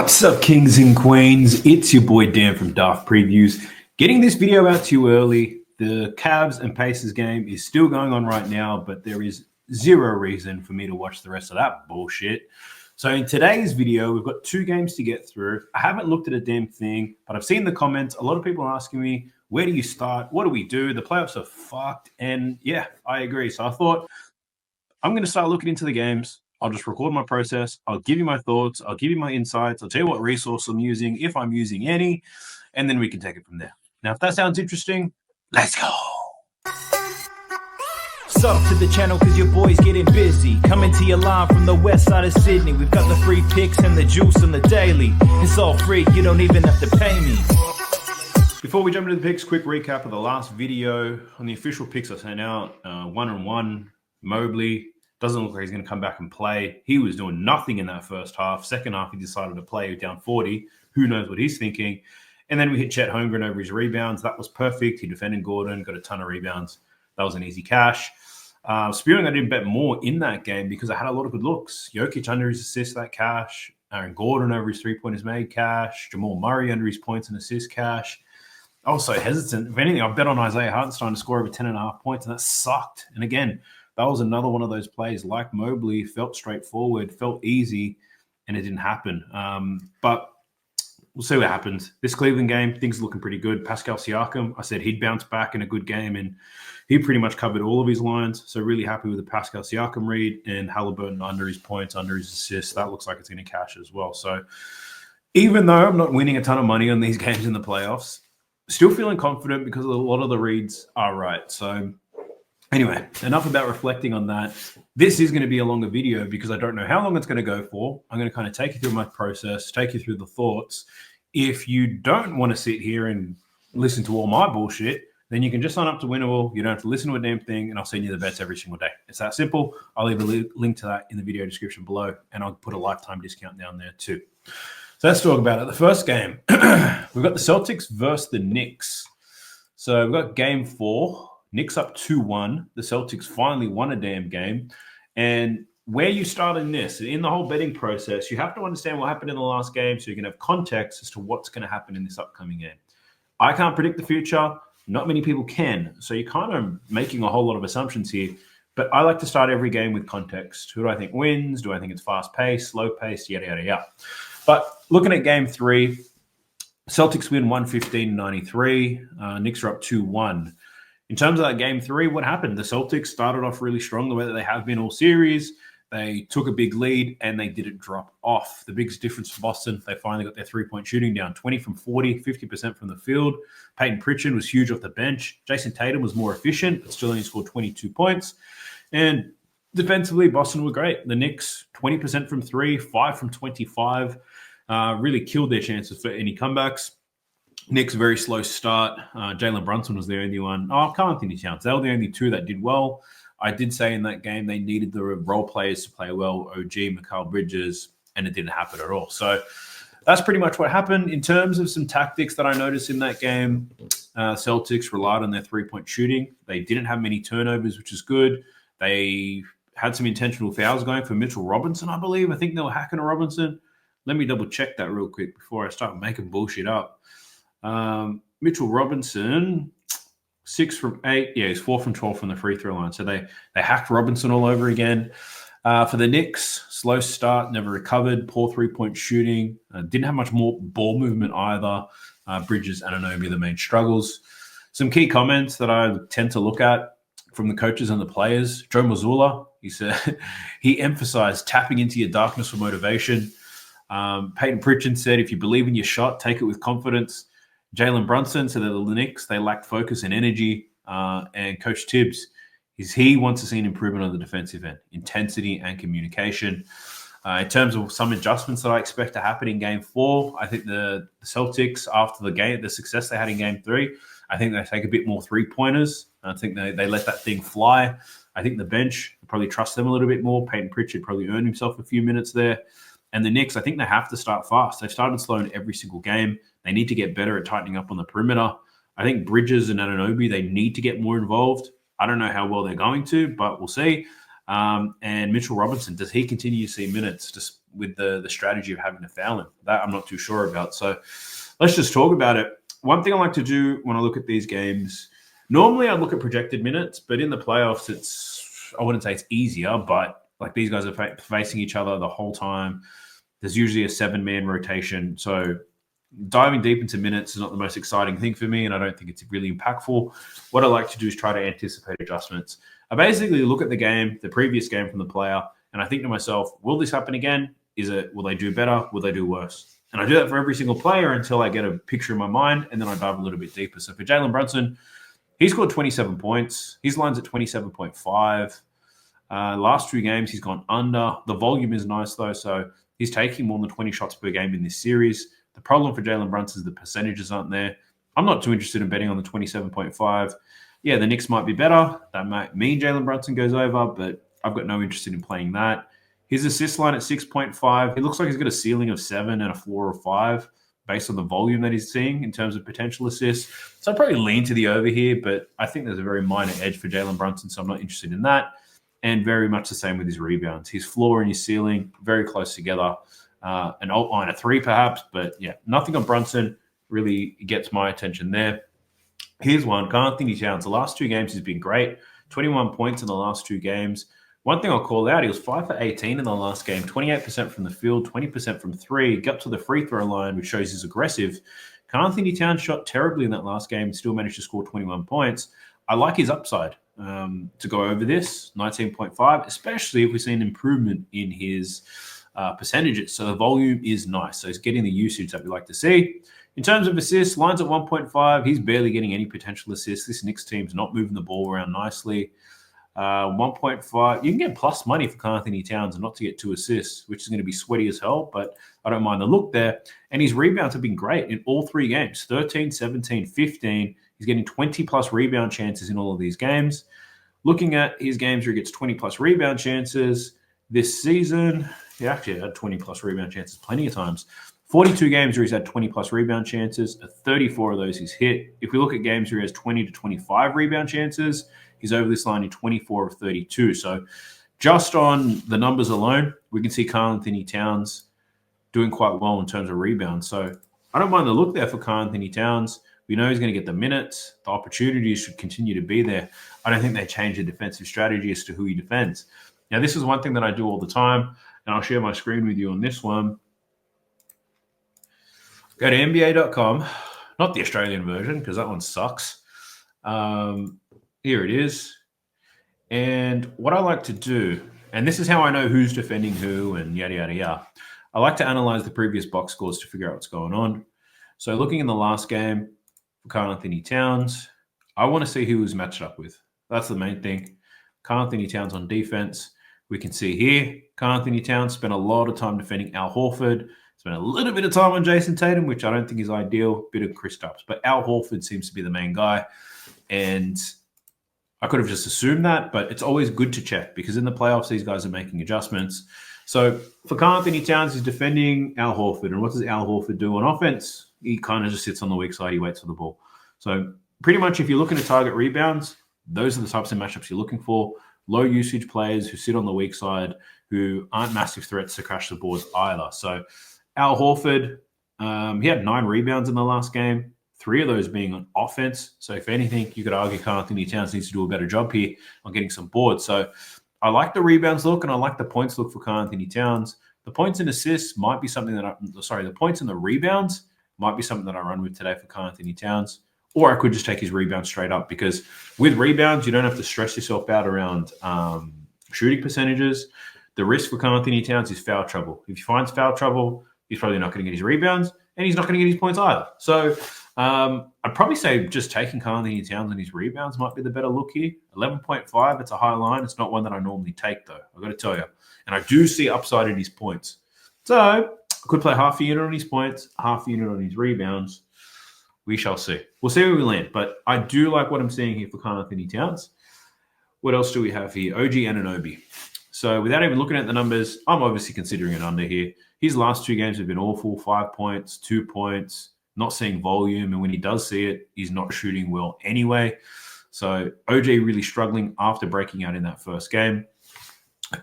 What's up, kings and queens? It's your boy Dan from Daft Previews. Getting this video out to you early. The Cavs and Pacers game is still going on right now, but there is zero reason for me to watch the rest of that bullshit. So in today's video, we've got two games to get through. I haven't looked at a damn thing, but I've seen the comments. A lot of people are asking me, where do you start? What do we do? The playoffs are fucked. And yeah, I agree. So I thought I'm going to start looking into the games. I'll just record my process. I'll give you my thoughts. I'll give you my insights. I'll tell you what resource I'm using, if I'm using any, and then we can take it from there. Now, if that sounds interesting, let's go. Sub to the channel because your boy's getting busy. Coming to your line from the west side of Sydney. We've got the free picks and the juice and the daily. It's all free. You don't even have to pay me. Before we jump into the picks, quick recap of the last video. On the official picks I sent out, 1-1, Mobley. Doesn't look like he's going to come back and play. He was doing nothing in that first half. Second half, he decided to play down 40. Who knows what he's thinking? And then we hit Chet Holmgren over his rebounds. That was perfect. He defended Gordon, got a ton of rebounds. That was an easy cash. Spearing, I didn't bet more in that game because I had a lot of good looks. Jokic under his assists, that cash. Aaron Gordon over his three-pointers made, cash. Jamal Murray under his points and assists, cash. I was so hesitant. If anything, I bet on Isaiah Hartenstein to score over 10.5 points, and that sucked. And again, that was another one of those plays like Mobley, felt straightforward, felt easy, and it didn't happen. But we'll see what happens. This Cleveland game, things are looking pretty good. Pascal Siakam, I said he'd bounce back in a good game, and he pretty much covered all of his lines. So really happy with the Pascal Siakam read, and Halliburton under his points, under his assists. That looks like it's going to cash as well. So even though I'm not winning a ton of money on these games in the playoffs, still feeling confident because a lot of the reads are right. So anyway, enough about reflecting on that. This is going to be a longer video because I don't know how long it's going to go for. I'm going to kind of take you through my process, take you through the thoughts. If you don't want to sit here and listen to all my bullshit, then you can just sign up to Winnable. You don't have to listen to a damn thing, and I'll send you the bets every single day. It's that simple. I'll leave a link to that in the video description below, and I'll put a lifetime discount down there too. So let's talk about it. The first game, we've got the Celtics versus the Knicks. So we've got game 4. Knicks up 2-1. The Celtics finally won a damn game. And where you start in this, in the whole betting process, you have to understand what happened in the last game so you can have context as to what's going to happen in this upcoming game. I can't predict the future. Not many people can. So you're kind of making a whole lot of assumptions here. But I like to start every game with context. Who do I think wins? Do I think it's fast-paced, slow-paced, yada, yada, yada. But looking at game 3, Celtics win 115-93. Knicks are up 2-1. In terms of that game 3, what happened? The Celtics started off really strong the way that they have been all series. They took a big lead and they didn't drop off. The biggest difference for Boston, they finally got their three-point shooting down 20 from 40, 50% from the field. Peyton Pritchard was huge off the bench. Jason Tatum was more efficient, but still only scored 22 points. And defensively, Boston were great. The Knicks, 20% from 3, 5 from 25. Really killed their chances for any comebacks. Knicks, very slow start. Jalen Brunson was the only one. Karl Anthony Towns. They were the only two that did well. I did say in that game they needed the role players to play well, OG, Mikal Bridges, and it didn't happen at all. So that's pretty much what happened. In terms of some tactics that I noticed in that game, Celtics relied on their three-point shooting. They didn't have many turnovers, which is good. They had some intentional fouls going for Mitchell Robinson, I believe. I think they were hacking a Robinson. Let me double-check that real quick before I start making bullshit up. Mitchell Robinson, 6 from 8. Yeah, he's 4 from 12 from the free throw line. So they hacked Robinson all over again. For the Knicks, slow start, never recovered, poor three-point shooting. Didn't have much more ball movement either. Bridges and Anunoby the main struggles. Some key comments that I tend to look at from the coaches and the players. Joe Mazzulla, he said, he emphasized tapping into your darkness for motivation. Peyton Pritchard said, if you believe in your shot, take it with confidence. Jalen Brunson said that the Knicks, they lacked focus and energy. And Coach Tibbs, he wants to see an improvement on the defensive end, intensity and communication. In terms of some adjustments that I expect to happen in Game 4, I think the Celtics, after the success they had in Game 3, I think they take a bit more three-pointers. I think they let that thing fly. I think the bench probably trust them a little bit more. Peyton Pritchard probably earned himself a few minutes there. And the Knicks, I think they have to start fast. They've started slow in every single game. They need to get better at tightening up on the perimeter. I think Bridges and Anunoby, they need to get more involved. I don't know how well they're going to, but we'll see. And Mitchell Robinson, does he continue to see minutes just with the strategy of having to foul him? That I'm not too sure about. So let's just talk about it. One thing I like to do when I look at these games, normally I look at projected minutes, but in the playoffs, I wouldn't say it's easier, but like these guys are facing each other the whole time. There's usually a 7-man rotation. So diving deep into minutes is not the most exciting thing for me, and I don't think it's really impactful. What I like to do is try to anticipate adjustments. I basically look at the game, the previous game from the player, and I think to myself, will this happen again? Will they do better? Will they do worse? And I do that for every single player until I get a picture in my mind, and then I dive a little bit deeper. So for Jalen Brunson, he scored 27 points. His line's at 27.5. Last 2 games, he's gone under. The volume is nice, though, so he's taking more than 20 shots per game in this series. The problem for Jalen Brunson is the percentages aren't there. I'm not too interested in betting on the 27.5. Yeah, the Knicks might be better. That might mean Jalen Brunson goes over, but I've got no interest in playing that. His assist line at 6.5. It looks like he's got a ceiling of 7 and a floor of 5 based on the volume that he's seeing in terms of potential assists. So I'd probably lean to the over here, but I think there's a very minor edge for Jalen Brunson, so I'm not interested in that. And very much the same with his rebounds. His floor and his ceiling, very close together. An outline of 3 perhaps, but yeah, nothing on Brunson really gets my attention there. Here's one, Karl-Anthony Towns. The last 2 games he's been great. 21 points in the last 2 games. One thing I'll call out, he was 5 for 18 in the last game, 28% from the field, 20% from 3, got to the free throw line, which shows he's aggressive. Karl-Anthony Towns shot terribly in that last game, still managed to score 21 points. I like his upside to go over this, 19.5, especially if we see an improvement in his percentages. So the volume is nice. So he's getting the usage that we like to see. In terms of assists, lines at 1.5. He's barely getting any potential assists. This Knicks team's not moving the ball around nicely. 1.5. You can get plus money for Karl-Anthony Towns and not to get 2 assists, which is going to be sweaty as hell, but I don't mind the look there. And his rebounds have been great in all 3 games, 13, 17, 15. He's getting 20-plus rebound chances in all of these games. Looking at his games where he gets 20-plus rebound chances this season, he actually had 20-plus rebound chances plenty of times. 42 games where he's had 20-plus rebound chances, 34 of those he's hit. If we look at games where he has 20 to 25 rebound chances, he's over this line in 24 of 32. So just on the numbers alone, we can see Karl-Anthony Towns doing quite well in terms of rebounds. So I don't mind the look there for Karl-Anthony Towns. We know he's going to get the minutes. The opportunities should continue to be there. I don't think they change the defensive strategy as to who he defends. Now, this is one thing that I do all the time, and I'll share my screen with you on this one. Go to NBA.com, not the Australian version because that one sucks. Here it is. And what I like to do, and this is how I know who's defending who and yada, yada, yada. I like to analyze the previous box scores to figure out what's going on. So looking in the last game for Karl-Anthony Towns, I want to see who was matched up with. That's the main thing. Karl-Anthony Towns on defense. We can see here, Karl-Anthony Towns spent a lot of time defending Al Horford. Spent a little bit of time on Jason Tatum, which I don't think is ideal. Bit of Kristaps. But Al Horford seems to be the main guy. And I could have just assumed that, but it's always good to check because in the playoffs, these guys are making adjustments. So for Karl-Anthony Towns, he's defending Al Horford. And what does Al Horford do on offense? He kind of just sits on the weak side. He waits for the ball. So pretty much if you're looking to target rebounds, those are the types of matchups you're looking for. Low usage players who sit on the weak side, who aren't massive threats to crash the boards either. So Al Horford, he had 9 rebounds in the last game, 3 of those being on offense. So if anything, you could argue Karl-Anthony Towns needs to do a better job here on getting some boards. So I like the rebounds look and I like the points look for Karl-Anthony Towns. The points and assists might be something that the points and the rebounds might be something that I run with today for Karl-Anthony Towns. Or I could just take his rebounds straight up because with rebounds, you don't have to stress yourself out around shooting percentages. The risk for Karl-Anthony Towns is foul trouble. If he finds foul trouble, he's probably not going to get his rebounds and he's not going to get his points either. So I'd probably say just taking Karl-Anthony Towns and his rebounds might be the better look here. 11.5, it's a high line. It's not one that I normally take, though. I've got to tell you. And I do see upside in his points. So I could play half a unit on his points, half a unit on his rebounds. We shall see. We'll see where we land. But I do like what I'm seeing here for Karl-Anthony Towns. What else do we have here? OG Anunoby. So without even looking at the numbers, I'm obviously considering an under here. His last 2 games have been awful. 5 points, 2 points, not seeing volume. And when he does see it, he's not shooting well anyway. So OJ really struggling after breaking out in that first game.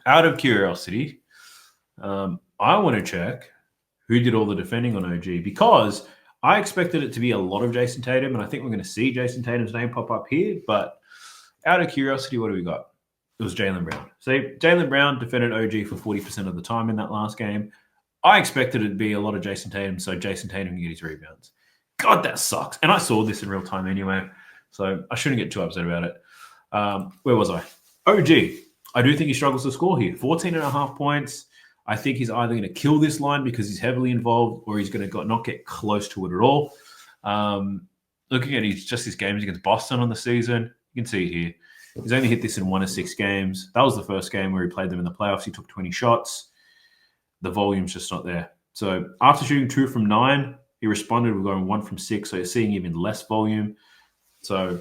Out of curiosity, I want to check who did all the defending on OG, because I expected it to be a lot of Jason Tatum, and I think we're going to see Jason Tatum's name pop up here. But out of curiosity, what do we got? It was Jaylen Brown. So Jaylen Brown defended OG for 40% of the time in that last game. I expected it to be a lot of Jason Tatum, so Jason Tatum can get his rebounds. God, that sucks. And I saw this in real time anyway, so I shouldn't get too upset about it. Where was I? OG. I do think he struggles to score here. 14.5 points. I think he's either going to kill this line because he's heavily involved, or he's going to not get close to it at all. Looking at his games against Boston on the season, you can see it here. He's only hit this in 1 of 6 games. That was the first game where he played them in the playoffs. He took 20 shots. The volume's just not there. So after shooting 2 from 9, he responded with going 1 from 6. So you're seeing even less volume. So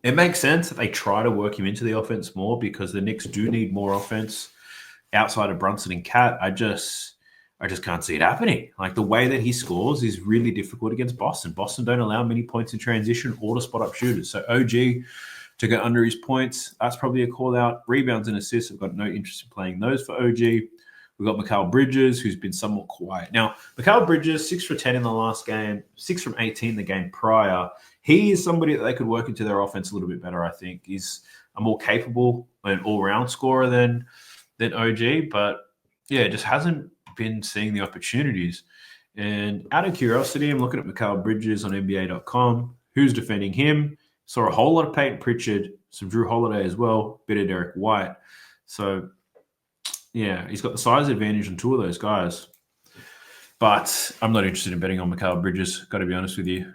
it makes sense that they try to work him into the offense more, because the Knicks do need more offense outside of Brunson and Cat. I just can't see it happening. Like, the way that he scores is really difficult against Boston. Boston don't allow many points in transition or to spot up shooters. So OG to get under his points, that's probably a call out. Rebounds and assists, I've got no interest in playing those for OG. We've got Mikal Bridges, who's been somewhat quiet. Now, Mikal Bridges, 6 for 10 in the last game, 6 from 18 the game prior. He is somebody that they could work into their offense a little bit better, I think. He's a more capable and all-round scorer than OG, but yeah, just hasn't been seeing the opportunities. And out of curiosity, I'm looking at Mikal Bridges on NBA.com. Who's defending him? Saw a whole lot of Peyton Pritchard, some Drew Holiday as well, bit of Derek White. So yeah, he's got the size advantage on 2 of those guys. But I'm not interested in betting on Mikal Bridges, got to be honest with you.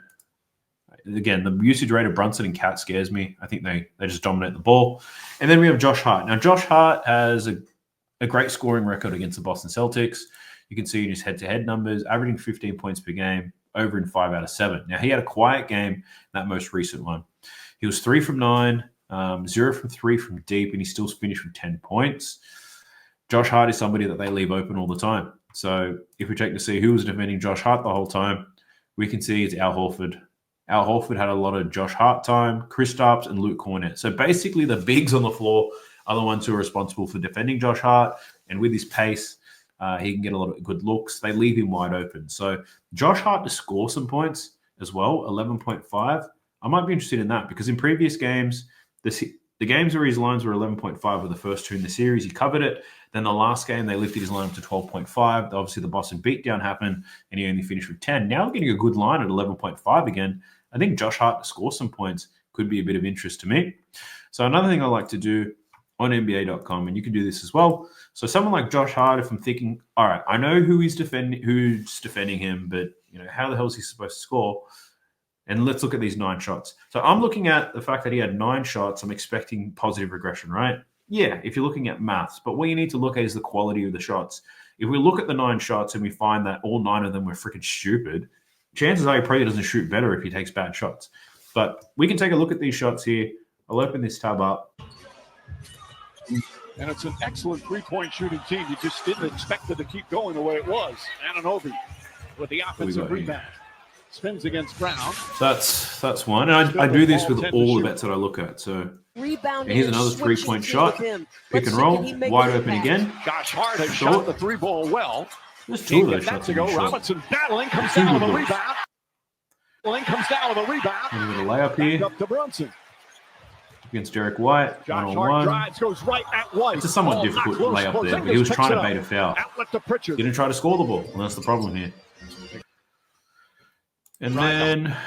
Again, the usage rate of Brunson and Cat scares me. I think they just dominate the ball. And then we have Josh Hart. Now, Josh Hart has a great scoring record against the Boston Celtics. You can see in his head-to-head numbers, averaging 15 points per game, over in 5 out of 7. Now, he had a quiet game, that most recent one. He was 3 from 9, 0 from 3 from deep, and he still finished with 10 points. Josh Hart is somebody that they leave open all the time. So if we check to see who was defending Josh Hart the whole time, we can see it's Al Horford. Al Horford had a lot of Josh Hart time, Kristaps, and Luke Cornett. So basically the bigs on the floor are the ones who are responsible for defending Josh Hart. And with his pace, he can get a lot of good looks. They leave him wide open. So Josh Hart to score some points as well, 11.5. I might be interested in that, because in previous games, the games where his lines were 11.5 were the first 2 in the series. He covered it. Then the last game, they lifted his line up to 12.5. Obviously, the Boston beatdown happened, and he only finished with 10. Now we're getting a good line at 11.5 again. I think Josh Hart to score some points could be a bit of interest to me. So another thing I like to do on NBA.com, and you can do this as well. So someone like Josh Hart, if I'm thinking, all right, I know who's defending him, but how the hell is he supposed to score? And let's look at these 9 shots. So I'm looking at the fact that he had 9 shots. I'm expecting positive regression, right? Yeah, if you're looking at maths. But what you need to look at is the quality of the shots. If we look at the 9 shots and we find that all 9 of them were freaking stupid, chances are he probably doesn't shoot better if he takes bad shots. But we can take a look at these shots here. I'll open this tab up. And it's an excellent 3-point shooting team. You just didn't expect it to keep going the way it was. Anunoby with the offensive rebound. Spins against Brown. So that's one. And I do this with all the bets that I look at. So here's another 3-point shot. Pick and roll. Wide open again. Josh Hart has shot the 3 ball well. There's 2 of those shots to go. Robinson battling, comes down with a rebound. Comes down with a rebound. And with a layup here. Up to Brunson. Against Derek White, Josh Hart drives, goes right at White. It's a somewhat difficult layup there, but he was trying to bait a foul. He didn't try to score the ball, and that's the problem here. And then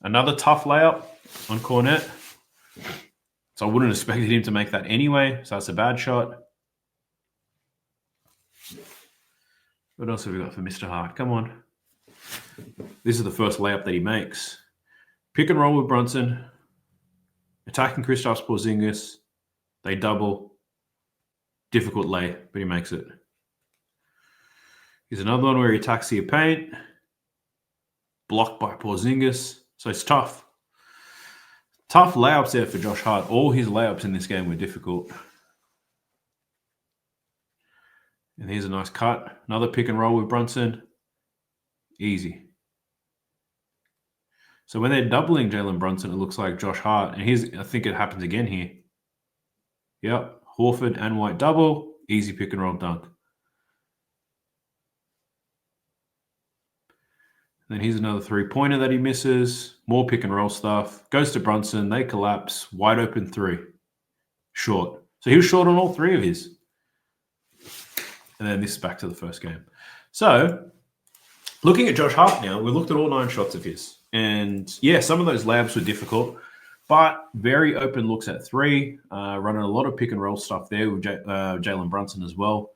another tough layup on Cornett. So I wouldn't have expected him to make that anyway, so that's a bad shot. What else have we got for Mr. Hart? Come on. This is the first layup that he makes. Pick and roll with Brunson. Attacking Kristaps Porzingis. They double. Difficult lay, but he makes it. Here's another one where he attacks the paint. Blocked by Porzingis. So it's tough. Tough layups there for Josh Hart. All his layups in this game were difficult. And here's a nice cut. Another pick and roll with Brunson. Easy. So when they're doubling Jalen Brunson, it looks like Josh Hart. And I think it happens again here. Yep. Horford and White double, easy pick and roll dunk. Then here's another three-pointer that he misses. More pick and roll stuff. Goes to Brunson. They collapse. Wide open three. Short. So he was short on all three of his. And then this is back to the first game. So looking at Josh Hart now, we looked at all 9 shots of his. And yeah, some of those layups were difficult, but very open looks at three. Running a lot of pick and roll stuff there with Jalen Brunson as well.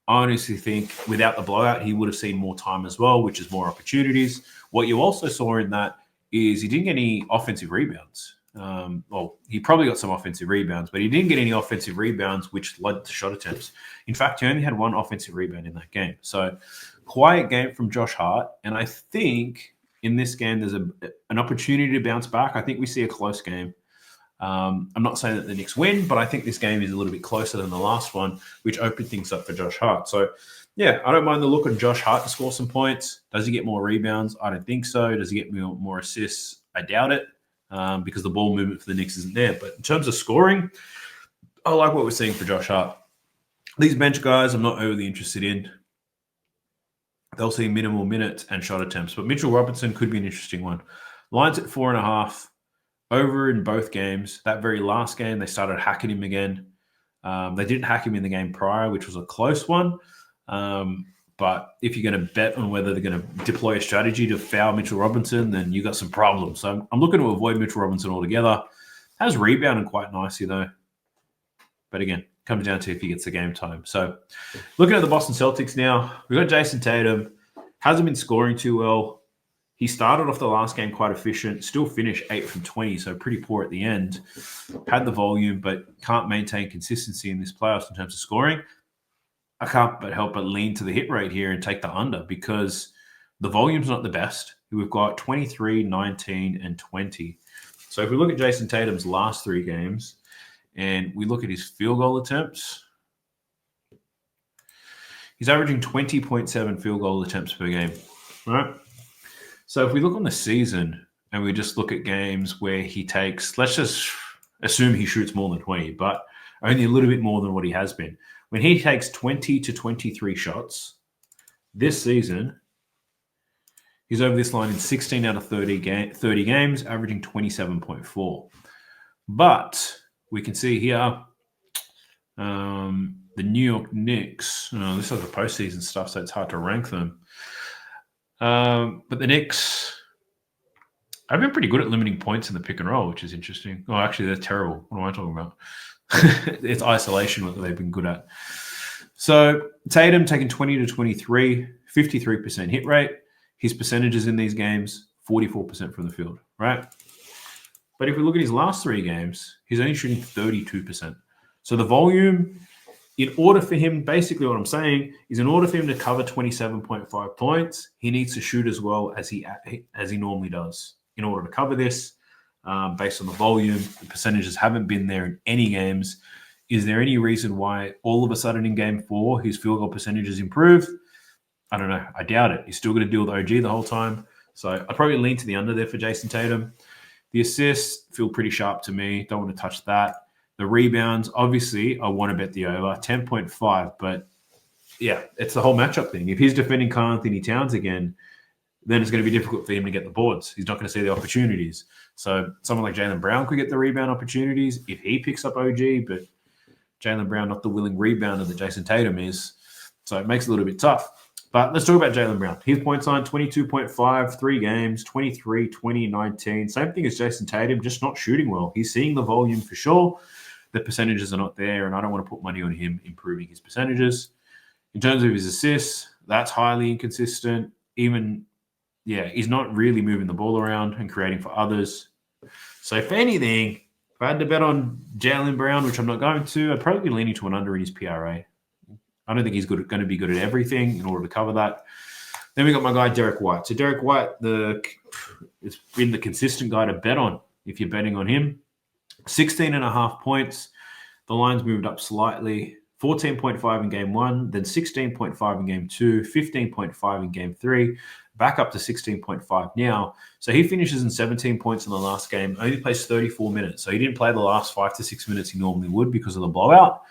I honestly think without the blowout, he would have seen more time as well, which is more opportunities. What you also saw in that is he didn't get any offensive rebounds. Well, he probably got some offensive rebounds, but he didn't get any offensive rebounds, which led to shot attempts. In fact, he only had 1 offensive rebound in that game. So quiet game from Josh Hart. And I think in this game, there's an opportunity to bounce back. I think we see a close game. I'm not saying that the Knicks win, but I think this game is a little bit closer than the last one, which opened things up for Josh Hart. So, yeah, I don't mind the look of Josh Hart to score some points. Does he get more rebounds? I don't think so. Does he get more assists? I doubt it, because the ball movement for the Knicks isn't there. But in terms of scoring, I like what we're seeing for Josh Hart. These bench guys I'm not overly interested in. They'll see minimal minutes and shot attempts. But Mitchell Robinson could be an interesting one. Lines at 4.5. Over in both games. That very last game, they started hacking him again. They didn't hack him in the game prior, which was a close one. But if you're going to bet on whether they're going to deploy a strategy to foul Mitchell Robinson, then you got some problems. So I'm looking to avoid Mitchell Robinson altogether. Has rebounded quite nicely, though. But again, comes down to if he gets the game time. So looking at the Boston Celtics now, we've got Jason Tatum. Hasn't been scoring too well. He started off the last game quite efficient, still finished 8 from 20, so pretty poor at the end. Had the volume, but can't maintain consistency in this playoffs in terms of scoring. I can't but help but lean to the hit rate here and take the under because the volume's not the best. We've got 23, 19, and 20. So if we look at Jason Tatum's last 3 games and we look at his field goal attempts, he's averaging 20.7 field goal attempts per game, right? So if we look on the season and we just look at games where he takes, let's just assume he shoots more than 20, but only a little bit more than what he has been. When he takes 20 to 23 shots this season, he's over this line in 16 out of 30 games, averaging 27.4. But we can see here the New York Knicks, this is the postseason stuff, so it's hard to rank them. But the Knicks have been pretty good at limiting points in the pick and roll, which is interesting. Oh, actually, they're terrible. What am I talking about? It's isolation what they've been good at. So Tatum taking 20 to 23, 53% hit rate. His percentages in these games, 44% from the field, right? But if we look at his last 3 games, he's only shooting 32%. So the volume, in order for him, basically what I'm saying is in order for him to cover 27.5 points, he needs to shoot as well as he normally does. In order to cover this, based on the volume, the percentages haven't been there in any games. Is there any reason why all of a sudden in game 4, his field goal percentages improved? I don't know. I doubt it. He's still going to deal with OG the whole time. So I'd probably lean to the under there for Jason Tatum. The assists feel pretty sharp to me. Don't want to touch that. The rebounds, obviously, I want to bet the over, 10.5. But, yeah, it's the whole matchup thing. If he's defending Karl Anthony Towns again, then it's going to be difficult for him to get the boards. He's not going to see the opportunities. So someone like Jaylen Brown could get the rebound opportunities if he picks up OG, but Jaylen Brown not the willing rebounder that Jason Tatum is. So it makes it a little bit tough. But let's talk about Jaylen Brown. His points line, 22.5, 3 games, 23, 20, 19. Same thing as Jason Tatum, just not shooting well. He's seeing the volume for sure. The percentages are not there, and I don't want to put money on him improving his percentages. In terms of his assists, that's highly inconsistent. He's not really moving the ball around and creating for others. So if anything, if I had to bet on Jaylen Brown, which I'm not going to, I'd probably be leaning to an under in his PRA. I don't think he's going to be good at everything in order to cover that. Then we got my guy, Derek White. So Derek White has been the consistent guy to bet on if you're betting on him. 16.5 points. The line's moved up slightly 14.5 in game 1, then 16.5 in game 2, 15.5 in game 3, back up to 16.5 now. So he finishes in 17 points in the last game, only plays 34 minutes. So he didn't play the last 5 to 6 minutes he normally would because of the blowout.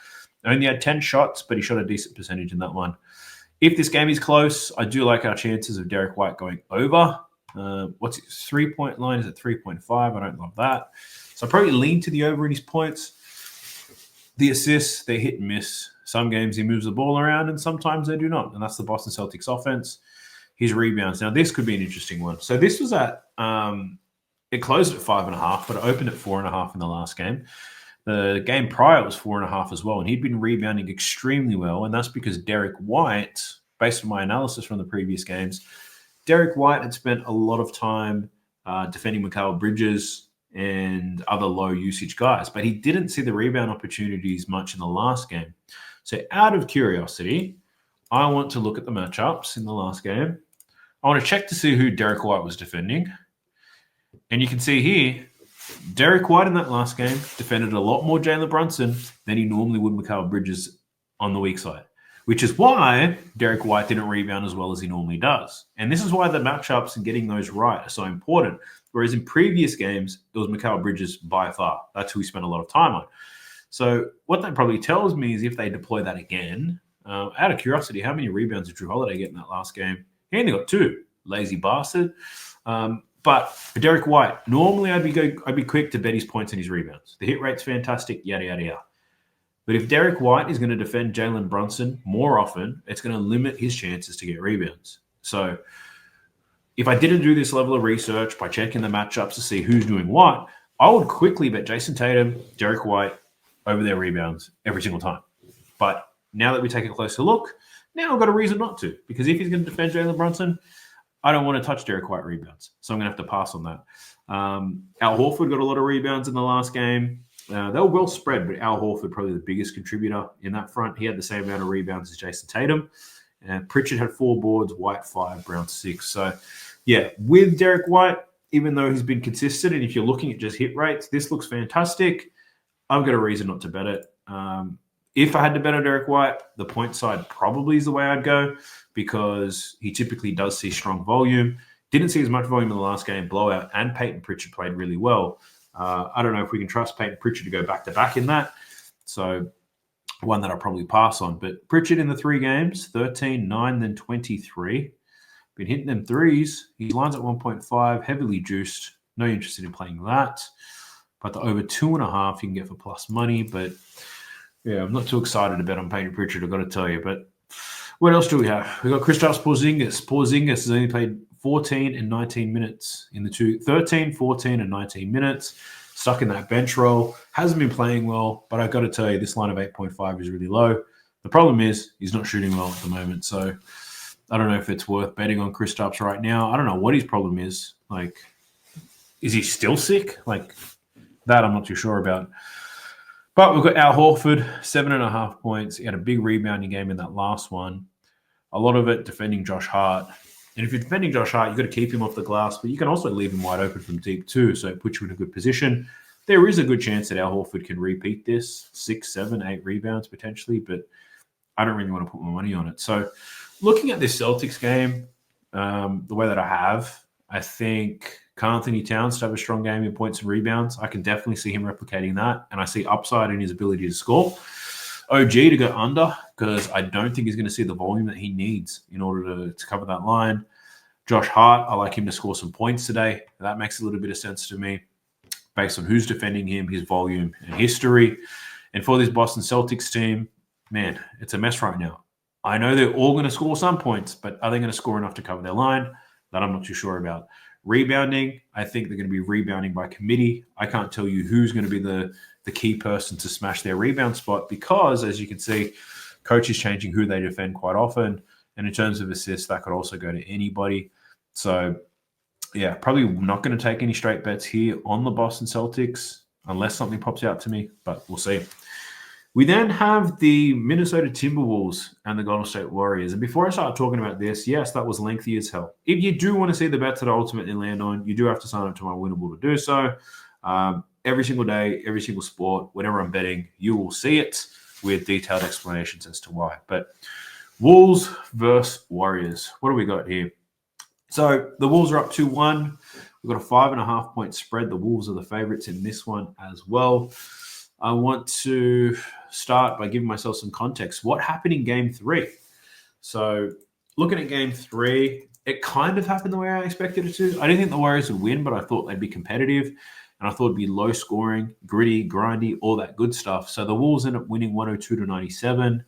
Only had 10 shots, but he shot a decent percentage in that one. If this game is close, I do like our chances of Derek White going over. What's his 3-point line? Is it 3.5? I don't love that. So I probably lean to the over in his points. The assists, they hit and miss. Some games he moves the ball around and sometimes they do not. And that's the Boston Celtics offense. His rebounds. Now, this could be an interesting one. So this was at, it closed at 5.5, but it opened at 4.5 in the last game. The game prior was 4.5 as well. And he'd been rebounding extremely well. And that's because Derek White, based on my analysis from the previous games, Derek White had spent a lot of time defending Mikal Bridges and other low usage guys, but he didn't see the rebound opportunities much in the last game. So out of curiosity, I want to look at the matchups in the last game. I want to check to see who Derek White was defending. And you can see here, Derek White in that last game defended a lot more Jalen Brunson than he normally would Mikal Bridges on the weak side, which is why Derek White didn't rebound as well as he normally does. And this is why the matchups and getting those right are so important. Whereas in previous games, it was Mikal Bridges by far. That's who we spent a lot of time on. So what that probably tells me is if they deploy that again, out of curiosity, how many rebounds did Drew Holiday get in that last game? He only got 2. Lazy bastard. But for Derek White, normally I'd be quick to bet his points and his rebounds. The hit rate's fantastic, yada, yada, yada. But if Derek White is going to defend Jalen Brunson more often, it's going to limit his chances to get rebounds. So if I didn't do this level of research by checking the matchups to see who's doing what, I would quickly bet Jason Tatum, Derek White over their rebounds every single time. But now that we take a closer look, now I've got a reason not to. Because if he's going to defend Jalen Brunson, I don't want to touch Derek White rebounds. So I'm going to have to pass on that. Al Horford got a lot of rebounds in the last game. They were well spread, but Al Horford probably the biggest contributor in that front. He had the same amount of rebounds as Jason Tatum. And Pritchard had 4 boards, White 5, Brown 6. So, yeah, with Derek White, even though he's been consistent, and if you're looking at just hit rates, this looks fantastic. I've got a reason not to bet it. If I had to bet on Derek White, the point side probably is the way I'd go because he typically does see strong volume. Didn't see as much volume in the last game, blowout, and Peyton Pritchard played really well. I don't know if we can trust Peyton Pritchard to go back-to-back in that. So one that I'll probably pass on. But Pritchard in the 3 games, 13, 9, then 23. Been hitting them threes. He lines at 1.5, heavily juiced. No interested in playing that. But the over 2.5 you can get for plus money. But, yeah, I'm not too excited to bet on Peyton Pritchard, I've got to tell you. But what else do we have? We've got Kristaps Porzingis. Porzingis has only played 14 and 19 minutes in the 13, 14, and 19 minutes. Stuck in that bench role. Hasn't been playing well, but I've got to tell you, this line of 8.5 is really low. The problem is he's not shooting well at the moment. So I don't know if it's worth betting on Kristaps right now. I don't know what his problem is. Like, is he still sick? Like, that I'm not too sure about. But we've got Al Horford, 7.5 points. He had a big rebounding game in that last one. A lot of it defending Josh Hart. And if you're defending Josh Hart, you've got to keep him off the glass, but you can also leave him wide open from deep too, so it puts you in a good position. There is a good chance that Al Horford can repeat this, 6, 7, 8 rebounds potentially, but I don't really want to put my money on it. So looking at this Celtics game, the way that I have, I think Karl-Anthony Towns to have a strong game in points and rebounds. I can definitely see him replicating that, and I see upside in his ability to score. OG to go under because I don't think he's going to see the volume that he needs in order to cover that line. Josh Hart, I like him to score some points today. That makes a little bit of sense to me based on who's defending him, his volume, and history. And for this Boston Celtics team, man, it's a mess right now. I know they're all going to score some points, but are they going to score enough to cover their line? That I'm not too sure about. Rebounding, I think they're going to be rebounding by committee. I can't tell you who's going to be the key person to smash their rebound spot because, as you can see, coach is changing who they defend quite often. And in terms of assists, that could also go to anybody. So, yeah, probably not going to take any straight bets here on the Boston Celtics unless something pops out to me, but we'll see. We then have the Minnesota Timberwolves and the Golden State Warriors. And before I start talking about this, yes, that was lengthy as hell. If you do want to see the bets that I ultimately land on, you do have to sign up to my Winnable to do so. Every single day, every single sport, whenever I'm betting, you will see it. with detailed explanations as to why. But Wolves versus Warriors. What do we got here? So the Wolves are up 2-1. We've got a 5.5 point spread. The Wolves are the favorites in this one as well. I want to start by giving myself some context. What happened in game 3? So looking at game 3, it kind of happened the way I expected it to. I didn't think the Warriors would win, but I thought they'd be competitive. And I thought it'd be low scoring, gritty, grindy, all that good stuff. So the Wolves ended up winning 102-97.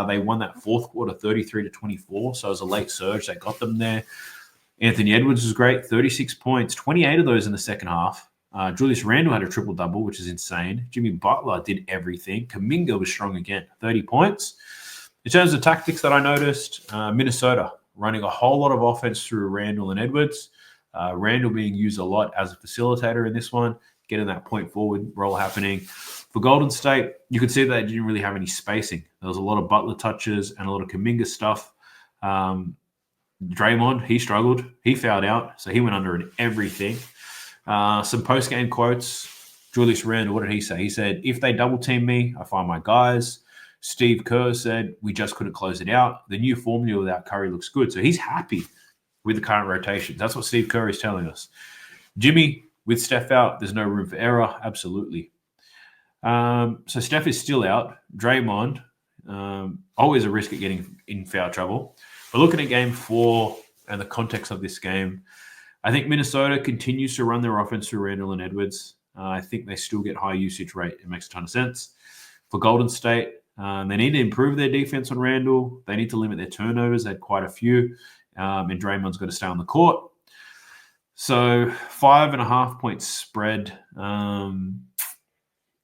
They won that fourth quarter 33-24. So it was a late surge that got them there. Anthony Edwards was great, 36 points, 28 of those in the second half. Julius Randle had a triple-double, which is insane. Jimmy Butler did everything. Kuminga was strong again, 30 points. In terms of tactics that I noticed, Minnesota running a whole lot of offense through Randle and Edwards. Randle being used a lot as a facilitator in this one, getting that point forward role happening. For Golden State, you could see that they didn't really have any spacing. There was a lot of Butler touches and a lot of Kuminga stuff. Draymond, he struggled. He fouled out, so he went under in everything. Some post-game quotes. Julius Randle, what did he say? He said, if they double-team me, I find my guys. Steve Kerr said, we just couldn't close it out. The new formula without Curry looks good. So he's happy with the current rotations. That's what Steve Kerr is telling us. Jimmy, with Steph out, there's no room for error. Absolutely. So Steph is still out. Draymond, always a risk at getting in foul trouble. But looking at game 4 and the context of this game, I think Minnesota continues to run their offense through Randle and Edwards. I think they still get high usage rate. It makes a ton of sense. For Golden State, they need to improve their defense on Randle. They need to limit their turnovers. They had quite a few. And Draymond's got to stay on the court. So 5.5 point spread.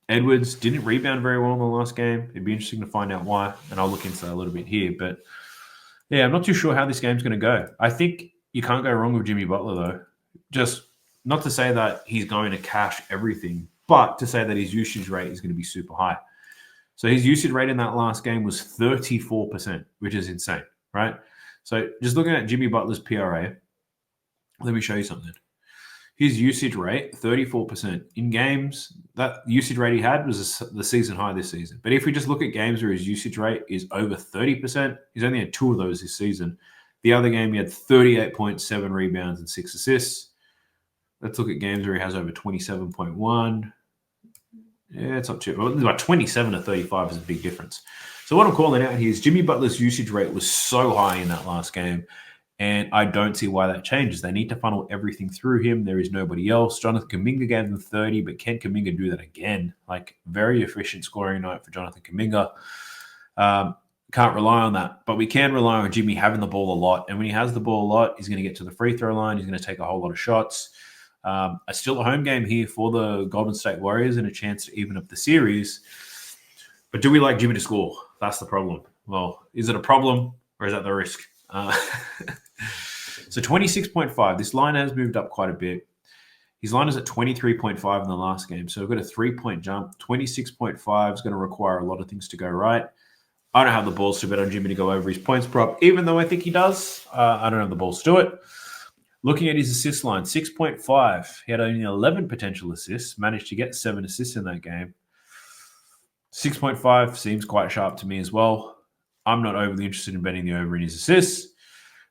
Edwards didn't rebound very well in the last game. It'd be interesting to find out why. And I'll look into that a little bit here. But yeah, I'm not too sure how this game's going to go. I think you can't go wrong with Jimmy Butler, though. Just not to say that he's going to cash everything, but to say that his usage rate is going to be super high. So his usage rate in that last game was 34%, which is insane, right? So just looking at Jimmy Butler's PRA, let me show you something. His usage rate, 34%. In games, that usage rate he had was the season high this season. But if we just look at games where his usage rate is over 30%, he's only had 2 of those this season. The other game, he had 38.7 rebounds and 6 assists. Let's look at games where he has over 27.1. Yeah, it's not too bad. About 27 to 35 is a big difference. So what I'm calling out here is Jimmy Butler's usage rate was so high in that last game, and I don't see why that changes. They need to funnel everything through him. There is nobody else. Jonathan Kuminga gave them 30, but can Kuminga do that again? Like, very efficient scoring night for Jonathan Kuminga. Can't rely on that, but we can rely on Jimmy having the ball a lot. And when he has the ball a lot, he's going to get to the free throw line. He's going to take a whole lot of shots. Still a home game here for the Golden State Warriors and a chance to even up the series. But do we like Jimmy to score? That's the problem. Well, is it a problem or is that the risk? So 26.5. This line has moved up quite a bit. His line is at 23.5 in the last game. So we've got a 3-point jump. 26.5 is going to require a lot of things to go right. I don't have the balls to bet on Jimmy to go over his points prop, even though I think he does. I don't have the balls to do it. Looking at his assist line, 6.5. He had only 11 potential assists, managed to get 7 assists in that game. 6.5 seems quite sharp to me as well. I'm not overly interested in betting the over in his assists.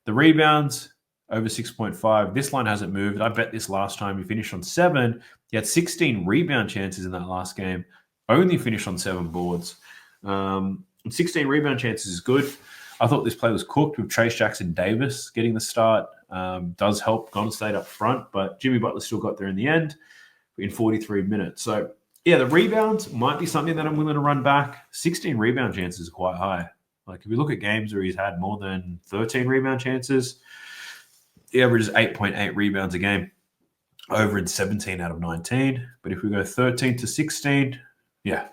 The rebounds, over 6.5. This line hasn't moved. I bet this last time he finished on 7. He had 16 rebound chances in that last game. Only finished on 7 boards. 16 rebound chances is good. I thought this play was cooked with Trace Jackson-Davis getting the start. Does help Golden State up front, but Jimmy Butler still got there in the end in 43 minutes. So, yeah, the rebounds might be something that I'm willing to run back. 16 rebound chances are quite high. Like, if we look at games where he's had more than 13 rebound chances, he averages 8.8 rebounds a game, over in 17 out of 19. But if we go 13 to 16, yeah,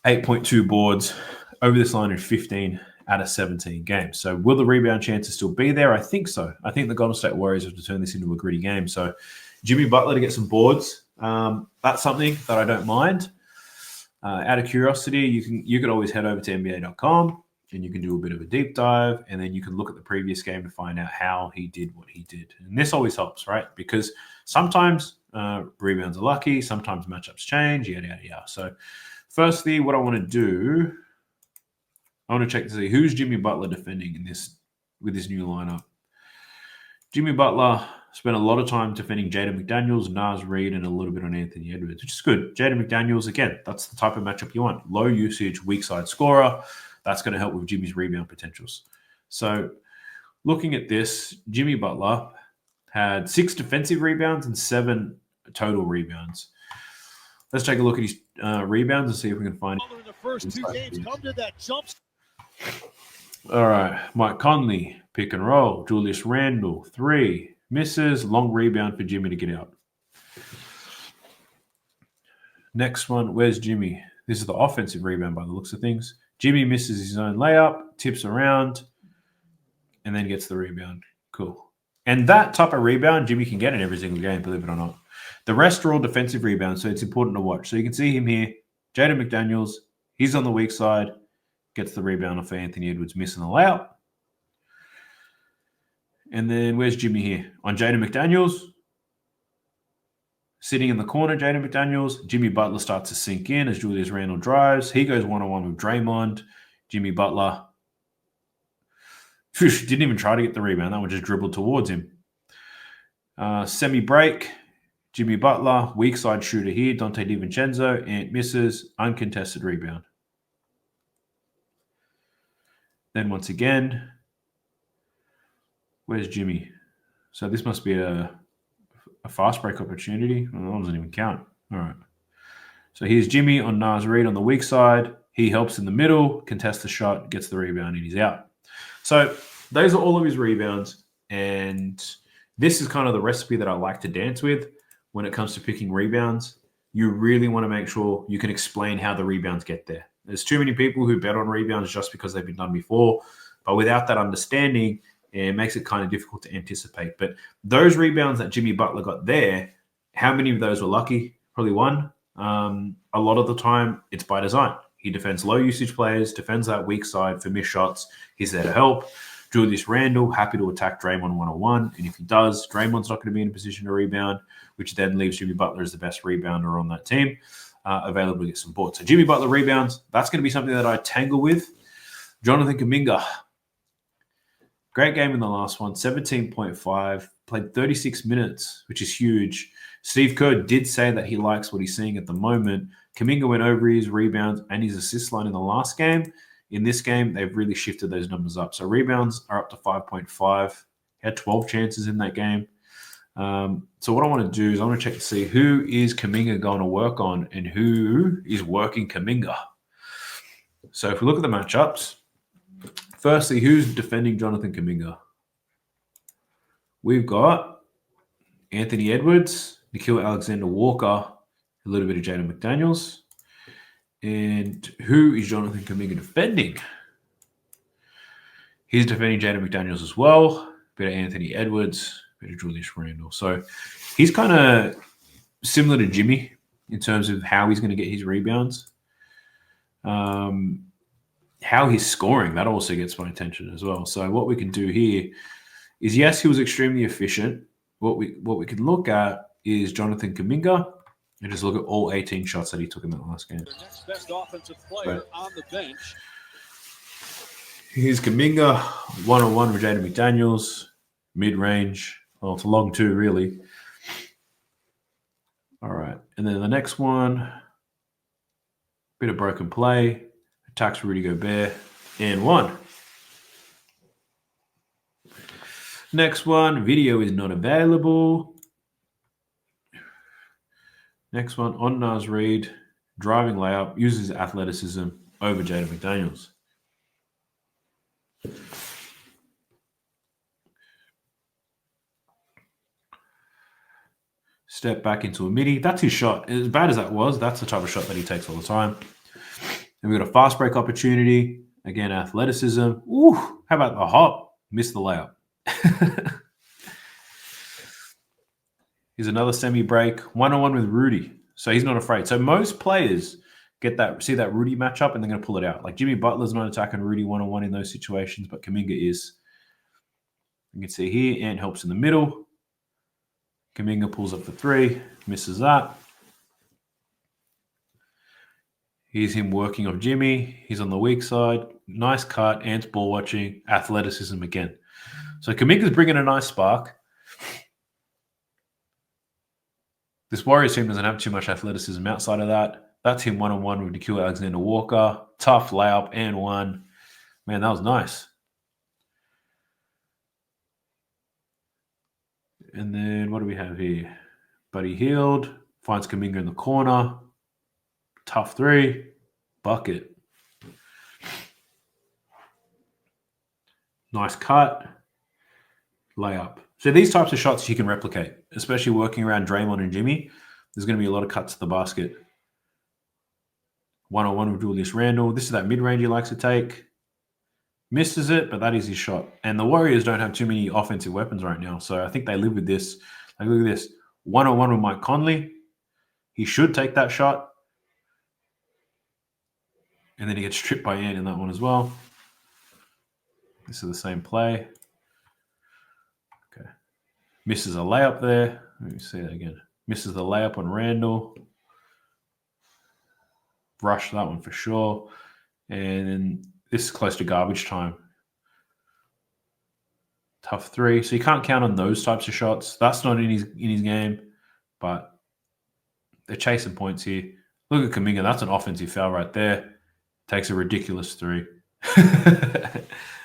8.2 boards over this line in 15 out of 17 games. So will the rebound chances still be there? I think so. I think the Golden State Warriors have to turn this into a gritty game. So Jimmy Butler to get some boards, that's something that I don't mind. Out of curiosity, you can always head over to NBA.com and you can do a bit of a deep dive, and then you can look at the previous game to find out how he did what he did. And this always helps, right? Because sometimes rebounds are lucky, sometimes matchups change, yada, yada, yada. So Firstly, what I want to do, I want to check to see who's Jimmy Butler defending in this with this new lineup. Jimmy Butler spent a lot of time defending Jaden McDaniels, Naz Reid, and a little bit on Anthony Edwards, which is good. Jaden McDaniels, again, that's the type of matchup you want. Low usage, weak side scorer. That's going to help with Jimmy's rebound potentials. So looking at this, Jimmy Butler had 6 defensive rebounds and 7 total rebounds. Let's take a look at his rebounds and see if we can find In the first 2 games, come to that jump. All right, Mike Conley, pick and roll. Julius Randle, 3. Misses, long rebound for Jimmy to get out. Next one, where's Jimmy? This is the offensive rebound by the looks of things. Jimmy misses his own layup, tips around, and then gets the rebound. Cool. And that type of rebound, Jimmy can get in every single game, believe it or not. The rest are all defensive rebounds, so it's important to watch. So you can see him here. Jaden McDaniels, he's on the weak side, gets the rebound off Anthony Edwards, missing the layup. And then where's Jimmy here? On Jaden McDaniels, sitting in the corner, Jaden McDaniels. Jimmy Butler starts to sink in as Julius Randle drives. He goes one-on-one with Draymond. Jimmy Butler didn't even try to get the rebound. That one just dribbled towards him. Semi-break. Jimmy Butler, weak side shooter here. Dante DiVincenzo, and misses. Uncontested rebound. Then once again, where's Jimmy? So this must be a fast break opportunity. Well, that doesn't even count. All right. So here's Jimmy on Naz Reid on the weak side. He helps in the middle, contests the shot, gets the rebound, and he's out. So those are all of his rebounds. And this is kind of the recipe that I like to dance with when it comes to picking rebounds. You really want to make sure you can explain how the rebounds get there. There's too many people who bet on rebounds just because they've been done before. But without that understanding, it makes it kind of difficult to anticipate. But those rebounds that Jimmy Butler got there, how many of those were lucky? Probably one. A lot of the time, it's by design. He defends low usage players, defends that weak side for missed shots. He's there to help. Julius Randle, happy to attack Draymond one-on-one. And if he does, Draymond's not going to be in a position to rebound, which then leaves Jimmy Butler as the best rebounder on that team, available to get some boards. So Jimmy Butler rebounds, that's going to be something that I tangle with. Jonathan Kuminga. Great game in the last one, 17.5, played 36 minutes, which is huge. Steve Kerr did say that he likes what he's seeing at the moment. Kuminga went over his rebounds and his assist line in the last game. In this game, they've really shifted those numbers up. So rebounds are up to 5.5. He had 12 chances in that game. So what I want to do is I want to check to see who is Kuminga going to work on and who is working Kuminga. So if we look at the matchups, firstly, who's defending Jonathan Kuminga? We've got Anthony Edwards, Nickeil Alexander-Walker, a little bit of Jaden McDaniels. And who is Jonathan Kuminga defending? He's defending Jaden McDaniels as well. A bit of Anthony Edwards, a bit of Julius Randle. So he's kind of similar to Jimmy in terms of how he's going to get his rebounds. How he's scoring, that also gets my attention as well. So what we can do here is, yes, he was extremely efficient. What we can look at is Jonathan Kuminga and just look at all 18 shots that he took in that last game. The next best offensive player on the bench. Here's Kuminga, one-on-one with Jaden McDaniels, mid-range. Well, it's a long two, really. All right. And then the next one, bit of broken play. Attacks Rudy Gobert, and one. Next one, video is not available. Next one, on Naz Reid, driving layup, uses athleticism over Jaden McDaniels. Step back into a midi. That's his shot. As bad as that was, that's the type of shot that he takes all the time. And we've got a fast break opportunity. Again, athleticism. Ooh, how about the hop? Missed the layup. Here's another semi-break. One-on-one with Rudy. So he's not afraid. So most players see that Rudy matchup and they're going to pull it out. Like Jimmy Butler's not attacking Rudy one-on-one in those situations, but Kuminga is. You can see here, Ant helps in the middle. Kuminga pulls up the three, misses that. Here's him working off Jimmy. He's on the weak side. Nice cut. Ant's ball watching. Athleticism again. So Kuminga's bringing a nice spark. This Warriors team doesn't have too much athleticism outside of that. That's him one-on-one with Nikhil Alexander-Walker. Tough layup and one. Man, that was nice. And then what do we have here? Buddy Hield finds Kuminga in the corner. Tough three. Bucket. Nice cut. Layup. So these types of shots you can replicate, especially working around Draymond and Jimmy. There's going to be a lot of cuts to the basket. One-on-one with Julius Randle. This is that mid-range he likes to take. Misses it, but that is his shot. And the Warriors don't have too many offensive weapons right now, so I think they live with this. Like, look at this. One-on-one with Mike Conley. He should take that shot. And then he gets stripped by Ant in that one as well. This is the same play. Okay. Misses a layup there. Let me see that again. Misses the layup on Randall. Rush that one for sure. And then this is close to garbage time. Tough three. So you can't count on those types of shots. That's not in his game, but they're chasing points here. Look at Kuminga. That's an offensive foul right there. Takes a ridiculous three.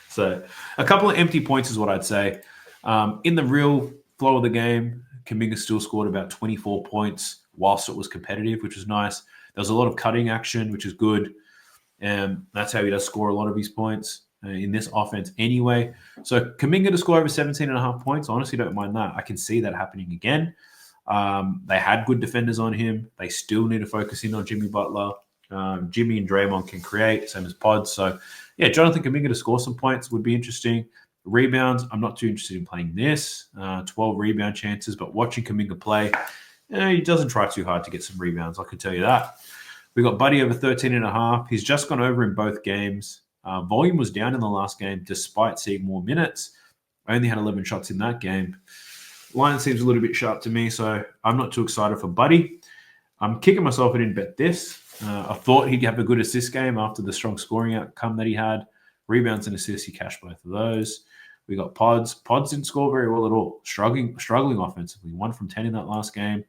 So a couple of empty points is what I'd say. In the real flow of the game, Kuminga still scored about 24 points whilst it was competitive, which was nice. There was a lot of cutting action, which is good. And that's how he does score a lot of his points in this offense anyway. So Kuminga to score over 17.5 points, honestly don't mind that. I can see that happening again. They had good defenders on him. They still need to focus in on Jimmy Butler. Jimmy and Draymond can create, same as Pods. So, yeah, Jonathan Kuminga to score some points would be interesting. Rebounds, I'm not too interested in playing this. 12 rebound chances, but watching Kuminga play, he doesn't try too hard to get some rebounds, I can tell you that. We got Buddy over 13.5. He's just gone over in both games. Volume was down in the last game despite seeing more minutes. I only had 11 shots in that game. Line seems a little bit sharp to me, so I'm not too excited for Buddy. I'm kicking myself I didn't bet this. I thought he'd have a good assist game after the strong scoring outcome that he had. Rebounds and assists, he cashed both of those. We got Pods. Pods didn't score very well at all. Struggling offensively. 1 from 10 in that last game.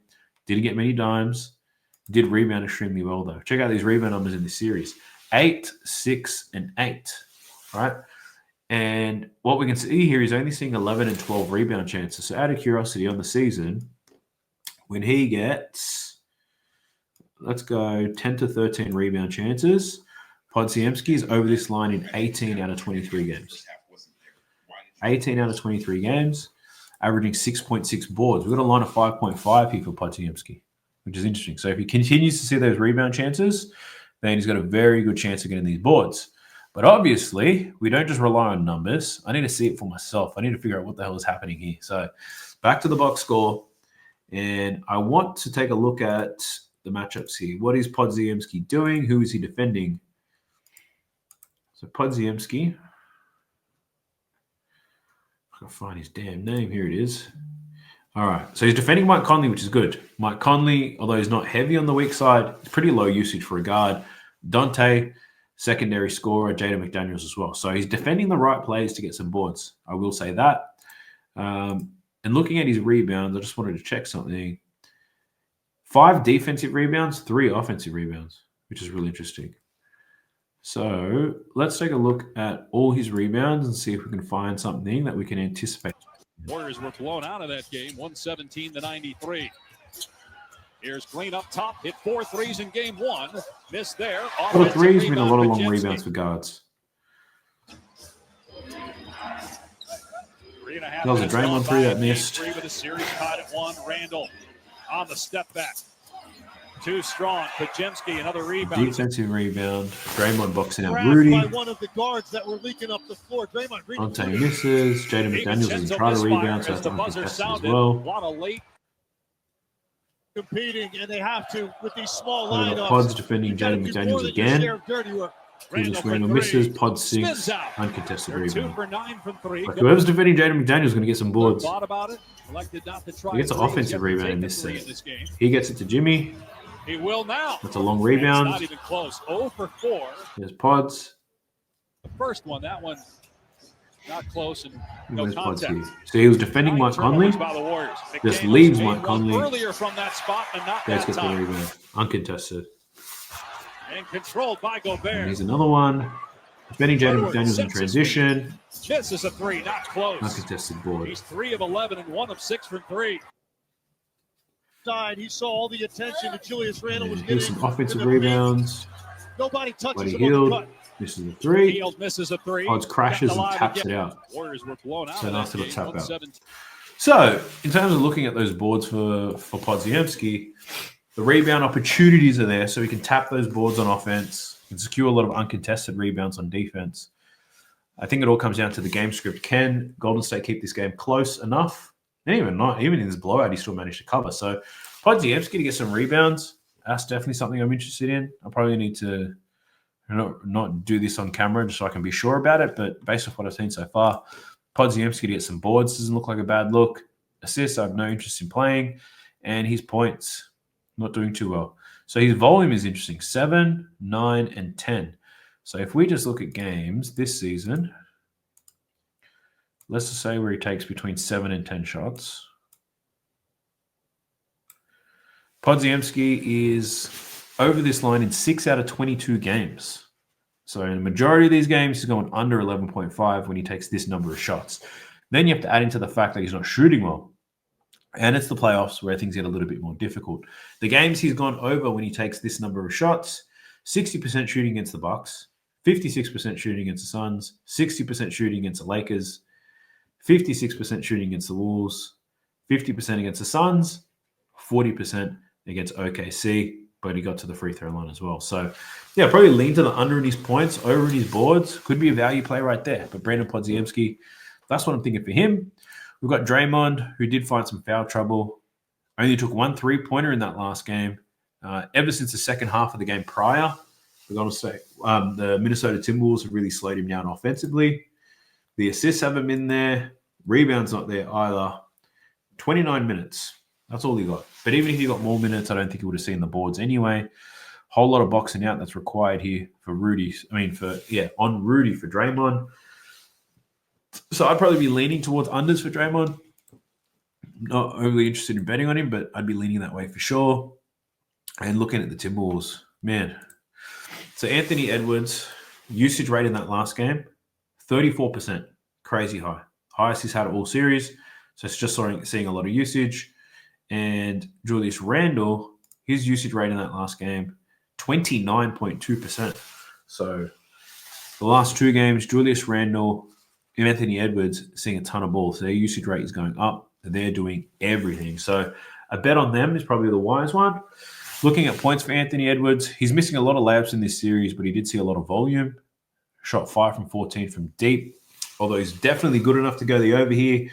Didn't get many dimes. Did rebound extremely well, though. Check out these rebound numbers in this series. 8, 6, and 8. All right? And what we can see here is only seeing 11 and 12 rebound chances. So out of curiosity on the season, when he gets, let's go 10 to 13 rebound chances, Podziemski is over this line in 18 out of 23 games. 18 out of 23 games, averaging 6.6 boards. We've got a line of 5.5 here for Podziemski, which is interesting. So if he continues to see those rebound chances, then he's got a very good chance of getting these boards. But obviously, we don't just rely on numbers. I need to see it for myself. I need to figure out what the hell is happening here. So back to the box score. And I want to take a look at the matchups here. What is Podziemski doing? Who is he defending? So Podziemski. I've got to find his damn name. Here it is. All right. So he's defending Mike Conley, which is good. Mike Conley, although he's not heavy on the weak side, it's pretty low usage for a guard. Dante, secondary scorer, Jaden McDaniels as well. So he's defending the right players to get some boards. I will say that. And looking at his rebounds, I just wanted to check something. 5 defensive rebounds, 3 offensive rebounds, which is really interesting. So let's take a look at all his rebounds and see if we can find something that we can anticipate. Warriors were blown out of that game, 117-93. Here's Green up top, hit 4 threes in game 1. Missed there. A lot of threes mean a lot of long rebounds for guards. That was a Draymond 3 that missed. 3 with a series tied at 1. Randall on the step back. Too strong. Podziemski, another rebound. Defensive rebound. Draymond boxing out Rudy. By one of the guards that were leaking up the floor. Draymond Dante misses. Jaden McDaniels doesn't try to rebound, so that's uncontested as well. A lot of late competing, and they have to with these small lineups. Pods defending Jaden McDaniels again. Julius Randle misses. Pod 6. Uncontested rebound. 2 for 9 from 3. Like whoever's defending Jaden McDaniels is going to get some boards. Thought about it. Elected not to try. He gets an offensive rebound in this set. He gets it to Jimmy. He will now. That's a long It's rebound. not even close. 0 for 4. There's Pods. The first one, that one not close and no Where's Pods here? contact. So he was defending 9 Mike Conley. turnovers by the Warriors. Just McDaniels leaves made Mike one Conley. earlier from that spot and not There's that got the time. rebound. Uncontested. And controlled by And Gobert. here's another one. Defending Jaden Edwards McDaniels in sets his transition. Misses a 3, not close. Uncontested board. He's 3 of 11 and 1 of 6 from 3. Side, he saw all the attention that Julius Randle was And getting. here's some offensive in the paint. rebounds. Nobody touches Buddy him on Hield. the cut. Misses a 3. Hield misses a 3. Pods crashes Kept and alive taps again. it out. Warriors were blown out So of nice that little game. tap out. 117. So, in terms of looking at those boards for Podziemski, the rebound opportunities are there, so he can tap those boards on offense and secure a lot of uncontested rebounds on defense. I think it all comes down to the game script. Can Golden State keep this game close enough? And even in this blowout, he still managed to cover. So, Podziemski to get some rebounds, that's definitely something I'm interested in. I probably need to not do this on camera just so I can be sure about it, but based off what I've seen so far, Podziemski to get some boards doesn't look like a bad look. Assists, I have no interest in playing. And his points, not doing too well. So his volume is interesting, 7, 9, and 10. So if we just look at games this season, let's just say where he takes between 7 and 10 shots. Podziemski is over this line in 6 out of 22 games. So in the majority of these games, he's going under 11.5 when he takes this number of shots. Then you have to add into the fact that he's not shooting well. And it's the playoffs where things get a little bit more difficult. The games he's gone over when he takes this number of shots, 60% shooting against the Bucks, 56% shooting against the Suns, 60% shooting against the Lakers, 56% shooting against the Wolves, 50% against the Suns, 40% against OKC, but he got to the free throw line as well. So, yeah, probably lean to the under in his points, over in his boards. Could be a value play right there. But Brandon Podziemski, that's what I'm thinking for him. We've got Draymond, who did find some foul trouble. Only took 1 3-pointer in that last game. Ever since the second half of the game prior, we're going to say the Minnesota Timberwolves have really slowed him down offensively. The assists haven't been there. Rebounds not there either. 29 minutes. That's all he got. But even if he got more minutes, I don't think he would have seen the boards anyway. Whole lot of boxing out that's required here for Rudy. On Rudy for Draymond. So I'd probably be leaning towards unders for Draymond. Not overly interested in betting on him, but I'd be leaning that way for sure. And looking at the Timberwolves, man. So Anthony Edwards, usage rate in that last game, 34%. Crazy high. Highest he's had all series. So it's just seeing a lot of usage. And Julius Randle, his usage rate in that last game, 29.2%. So the last 2 games, Julius Randle and Anthony Edwards seeing a ton of balls. So their usage rate is going up. They're doing everything. So a bet on them is probably the wise one. Looking at points for Anthony Edwards, he's missing a lot of layups in this series, but he did see a lot of volume. Shot 5 from 14 from deep. Although he's definitely good enough to go the over here.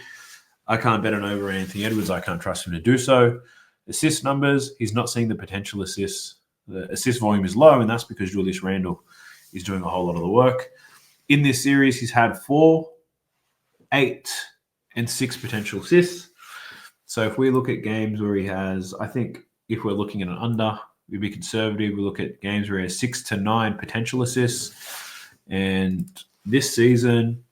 I can't bet on over Anthony Edwards. I can't trust him to do so. Assist numbers, he's not seeing the potential assists. The assist volume is low, and that's because Julius Randle is doing a whole lot of the work. In this series, he's had 4, 8, and 6 potential assists. So if we look at games where he has, I think if we're looking at an under, we'd be conservative. We look at games where he has 6 to 9 potential assists. And this season,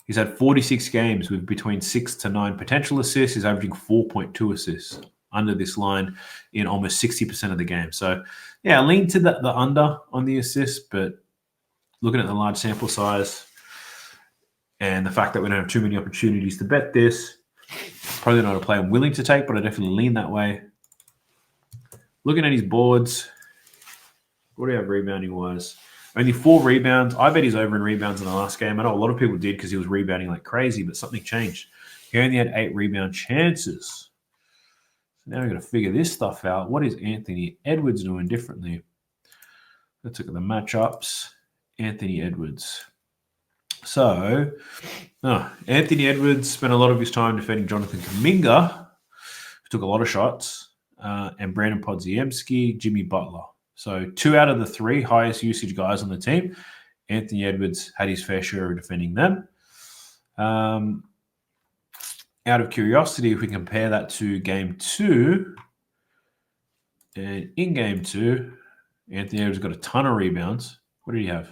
he's had 46 games with between 6 to 9 potential assists. He's averaging 4.2 assists under this line in almost 60% of the game. So, yeah, lean to the under on the assists, but looking at the large sample size and the fact that we don't have too many opportunities to bet this, probably not a play I'm willing to take, but I definitely lean that way. Looking at his boards, what do you have rebounding-wise? Only 4 rebounds. I bet he's over in rebounds in the last game. I know a lot of people did because he was rebounding like crazy, but something changed. He only had 8 rebound chances. So now we've got to figure this stuff out. What is Anthony Edwards doing differently? Let's look at the matchups. Anthony Edwards. So, Anthony Edwards spent a lot of his time defending Jonathan Kuminga, who took a lot of shots, and Brandon Podziemski, Jimmy Butler. So 2 out of the 3 highest usage guys on the team. Anthony Edwards had his fair share of defending them. Out of curiosity, if we compare that to game 2, And in game 2, Anthony Edwards got a ton of rebounds. What did he have?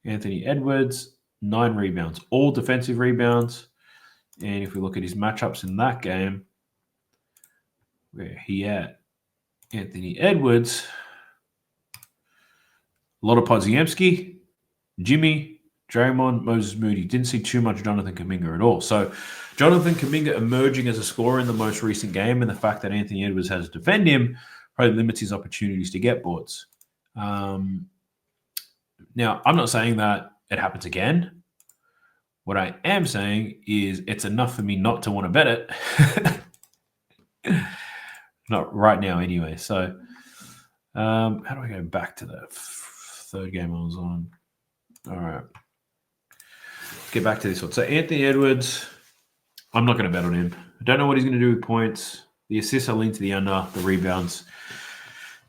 Anthony Edwards, 9 rebounds, all defensive rebounds. And if we look at his matchups in that game, where he at? Anthony Edwards, a lot of Podziemski, Jimmy, Draymond, Moses Moody. Didn't see too much Jonathan Kuminga at all. So Jonathan Kuminga emerging as a scorer in the most recent game, and the fact that Anthony Edwards has to defend him probably limits his opportunities to get boards. Now, I'm not saying that it happens again. What I am saying is it's enough for me not to want to bet it. Not right now anyway. So how do I go back to the third game I was on? All right. Let's get back to this one. So Anthony Edwards, I'm not going to bet on him. I don't know what he's going to do with points. The assists I lean to the under, the rebounds.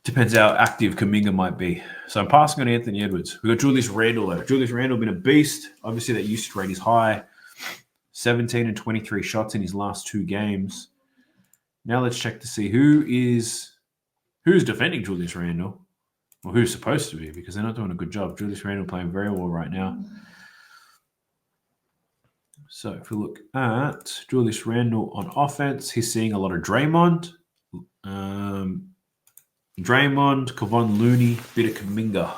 Depends how active Kuminga might be. So I'm passing on Anthony Edwards. We've got Julius Randle though. Julius Randle been a beast. Obviously that usage rate is high. 17 and 23 shots in his last 2 games. Now let's check to see who's defending Julius Randle. Well, who's supposed to be, because they're not doing a good job. Julius Randle playing very well right now. So if we look at Julius Randle on offense, he's seeing a lot of Draymond. Kevon Looney, bit of Kuminga.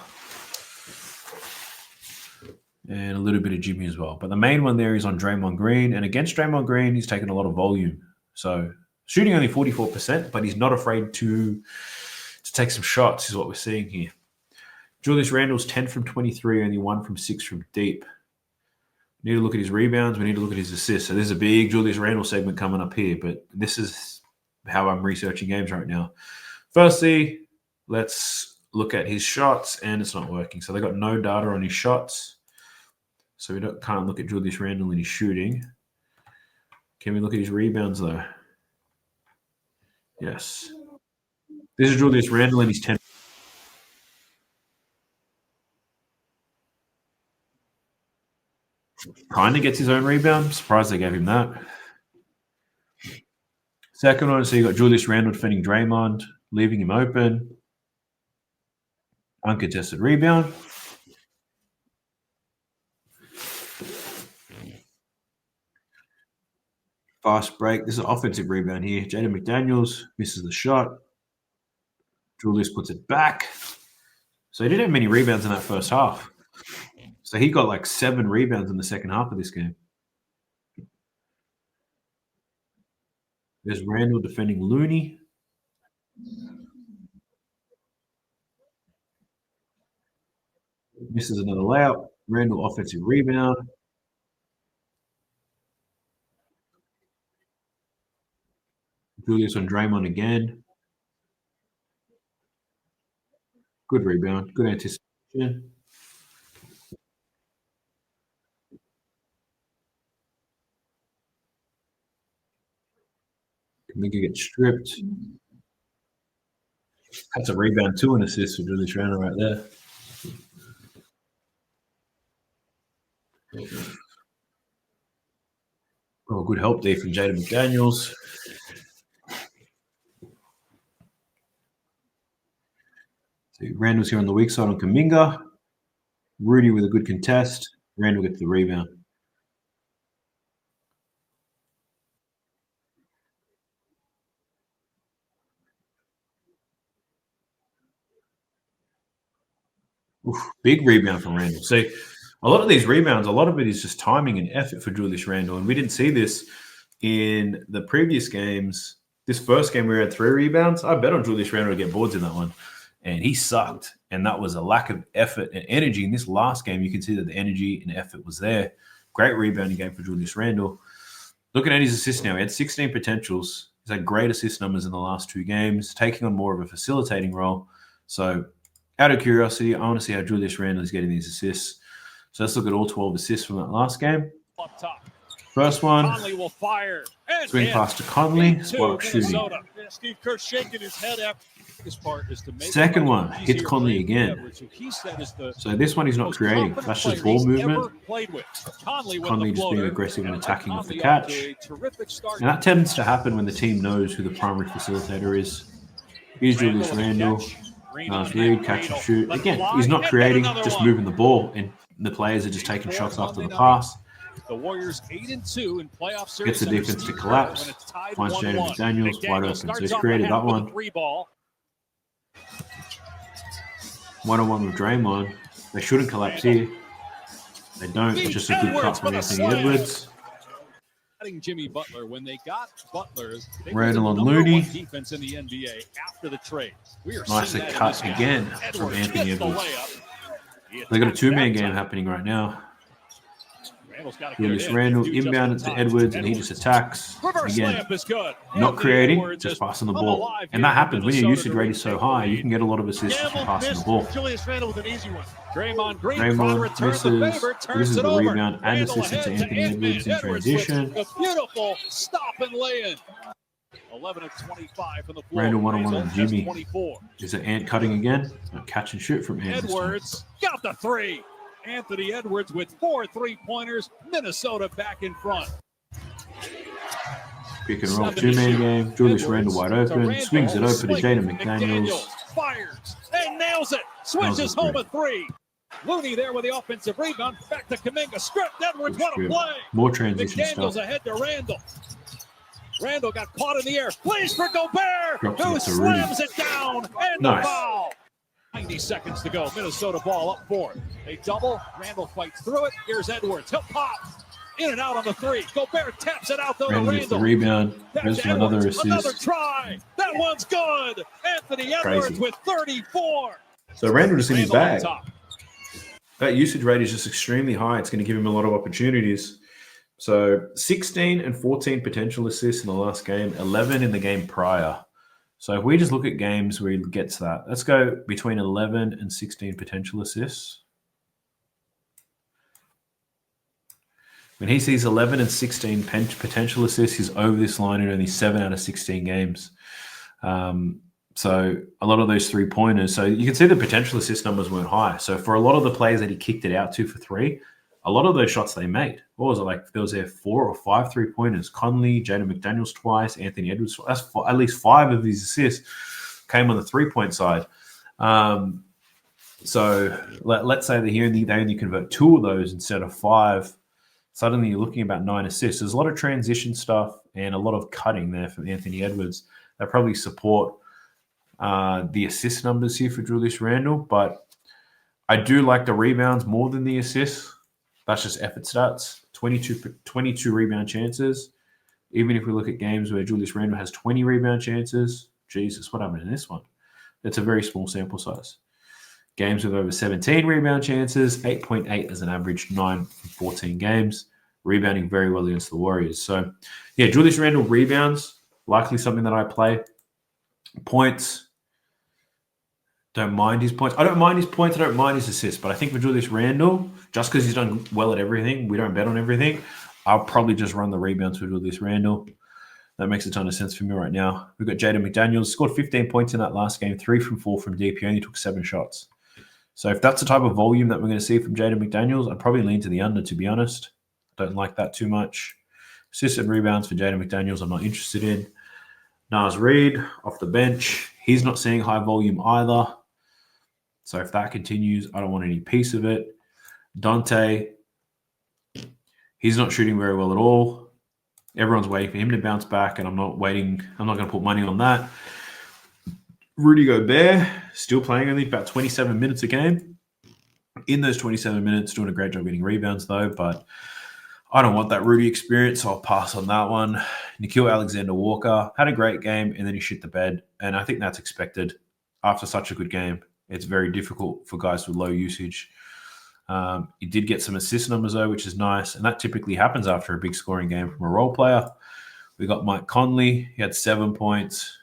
And a little bit of Jimmy as well. But the main one there is on Draymond Green. And against Draymond Green, he's taken a lot of volume. So shooting only 44%, but he's not afraid to take some shots is what we're seeing here. Julius Randle's 10 from 23, only 1 from 6 from deep. We need to look at his rebounds. We need to look at his assists. So there's a big Julius Randle segment coming up here, but this is how I'm researching games right now. Firstly, let's look at his shots, and it's not working. So they got no data on his shots. So we can't look at Julius Randle and his shooting. Can we look at his rebounds, though? Yes. This is Julius Randle and his 10. Kind of gets his own rebound. I'm surprised they gave him that. Second one, so you got Julius Randle defending Draymond, leaving him open. Uncontested rebound. Fast break. This is an offensive rebound here. Jaden McDaniels misses the shot. Julius puts it back. So he didn't have many rebounds in that first half. So he got like 7 rebounds in the second half of this game. There's Randle defending Looney. Misses another layup. Randle offensive rebound. Julius on Draymond again. Good rebound. Good anticipation. Kuminga gets stripped. That's a rebound, 2 and assist for Julius Randle right there. Oh, good help there from Jaden McDaniels. So Randle's here on the weak side on Kuminga. Rudy with a good contest. Randle gets the rebound. Oof, big rebound from Randle. See, a lot of these rebounds, a lot of it is just timing and effort for Julius Randle. And we didn't see this in the previous games. This first game, we had 3 rebounds. I bet on Julius Randle to get boards in that one. And he sucked. And that was a lack of effort and energy. In this last game, you can see that the energy and effort was there. Great rebounding game for Julius Randle. Looking at his assists now, he had 16 potentials. He's had great assist numbers in the last 2 games, taking on more of a facilitating role. So out of curiosity, I want to see how Julius Randle is getting these assists. So let's look at all 12 assists from that last game. Up top. First one, Conley will fire. swing pass to Conley, spot shooting. Yeah, Steve Kerr shaking his head after. Part is to make Second one, hits Conley again. So this one he's not creating. That's just ball movement. Conley just being aggressive and attacking off the catch. And that tends to happen when the team knows who the primary facilitator is. Here's Julius Randle. Nice read, catch and shoot. Again, he's not creating, just moving the ball, and the players are just taking shots after the pass. The Warriors 8-2 in playoff series. Gets the defense to collapse. Finds Jaden McDaniels wide open. So he's created that one. 1-on-1 with Draymond. They shouldn't collapse here. They don't. It's just a good cut from Anthony Edwards. Jimmy Butler when they got Butler. Randall on Looney. Defense in the NBA after the trade. Nicely cut again from Anthony Edwards. They got a two-man game happening right now. Julius Randle inbound to Edwards, and he just attacks. Again, not creating, just passing the ball. And that happens when your usage rate is so high. You can get a lot of assists from passing the ball. Julius Randle with an easy one. Draymond misses. This is the rebound and assist to Anthony Edwards in transition. A beautiful stop and lay-in. 11 of 25 from the floor. Randle 1-on-1 with Jimmy. Is it Ant cutting again? A catch and shoot from Ant. Edwards got the three. Anthony Edwards with 4 3-pointers. Minnesota back in front. Pick and roll two-man game. Julius Randle wide open. Swings it open to Jaden McDaniels. Fires and nails it. Switches home a three. Looney there with the offensive rebound. Back to Kuminga. Stripped Edwards. What a play. More transition McDaniels stuff. ahead to Randle. Randle got caught in the air. Plays for Gobert. Drops Who it to slams it down. And Nice. the foul. 90 seconds to go. Minnesota ball up 4. They double. Randle fights through it. Here's Edwards. He'll pop. In and out on the three. Gobert taps it out though. Randle gets the rebound. There's another assist. Another try. That one's good. Anthony Edwards with 34. So Randle just in his Randle on bag. top. That usage rate is just extremely high. It's going to give him a lot of opportunities. So 16 and 14 potential assists in the last game, 11 in the game prior. So if we just look at games where he gets that, let's go between 11 and 16 potential assists. When he sees 11 and 16 potential assists, he's over this line in only 7 out of 16 games. So a lot of those three-pointers. So you can see the potential assist numbers weren't high. So for a lot of the players that he kicked it out to for three, a lot of those shots they made. What was it like? There was 4 or 5 three-pointers. Conley, Jaden McDaniels twice, Anthony Edwards twice. That's at least 5 of these assists came on the three-point side. So let's say that here they only convert 2 of those instead of 5. Suddenly you're looking about 9 assists. There's a lot of transition stuff and a lot of cutting there from Anthony Edwards that probably support the assist numbers here for Julius Randle. But I do like the rebounds more than the assists. That's just effort stats. 22 rebound chances. Even if we look at games where Julius Randle has 20 rebound chances, Jesus, what happened in this one? It's a very small sample size. Games with over 17 rebound chances, 8.8 as an average, 9 from 14 games. Rebounding very well against the Warriors. So, yeah, Julius Randle rebounds, likely something that I play. Points, don't mind his points. I don't mind his points. I don't mind his assists. But I think for Julius Randle, just because he's done well at everything, we don't bet on everything. I'll probably just run the rebounds for Julius Randle. That makes a ton of sense for me right now. We've got Jaden McDaniels. Scored 15 points in that last game. 3 from 4 from deep. He only took 7 shots. So if that's the type of volume that we're going to see from Jaden McDaniels, I'd probably lean to the under, to be honest. Don't like that too much. Assists and rebounds for Jaden McDaniels, I'm not interested in. Naz Reid off the bench. He's not seeing high volume either. So if that continues, I don't want any piece of it. Dante, he's not shooting very well at all. Everyone's waiting for him to bounce back, and I'm not waiting. I'm not going to put money on that. Rudy Gobert, still playing only about 27 minutes a game. In those 27 minutes, doing a great job getting rebounds, though, but I don't want that Rudy experience, so I'll pass on that one. Nickeil Alexander-Walker had a great game, and then he shit the bed, and I think that's expected after such a good game. It's very difficult for guys with low usage. He did get some assist numbers, though, which is nice, and that typically happens after a big scoring game from a role player. We got Mike Conley. He had 7 points.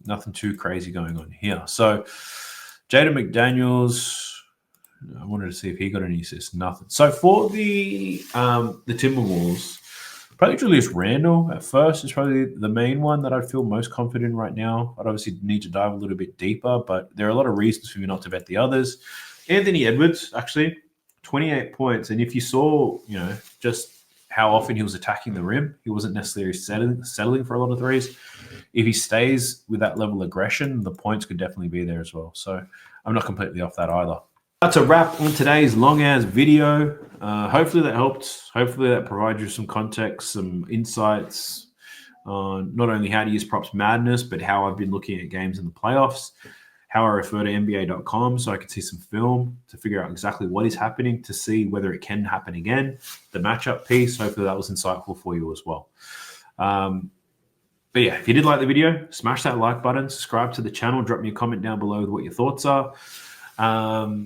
Nothing too crazy going on here. So, Jaden McDaniels, I wanted to see if he got any assists. Nothing. So, for the Timberwolves, probably Julius Randle at first is probably the main one that I feel most confident in right now. I'd obviously need to dive a little bit deeper, but there are a lot of reasons for me not to bet the others. Anthony Edwards, actually, 28 points. And if you saw, just how often he was attacking the rim. He wasn't necessarily settling for a lot of threes. If he stays with that level of aggression, the points could definitely be there as well. So I'm not completely off that either. That's a wrap on today's long-ass video. Hopefully that helped. Hopefully that provides you some context, some insights on not only how to use props madness, but how I've been looking at games in the playoffs, how I refer to NBA.com so I can see some film to figure out exactly what is happening, to see whether it can happen again, the matchup piece. Hopefully that was insightful for you as well. But yeah, if you did like the video, smash that like button, subscribe to the channel, drop me a comment down below with what your thoughts are.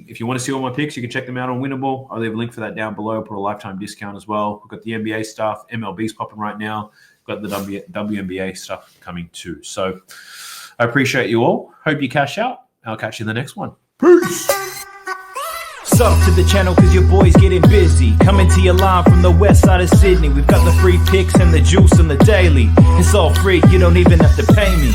If you want to see all my picks, you can check them out on Winnable. I'll leave a link for that down below. Put a lifetime discount as well. We've got the NBA stuff. MLB's popping right now. Got the WNBA stuff coming too. So I appreciate you all. Hope you cash out. I'll catch you in the next one. Peace. Sub to the channel cause your boy's getting busy. Coming to your line from the west side of Sydney. We've got the free picks and the juice and the daily. It's all free, you don't even have to pay me.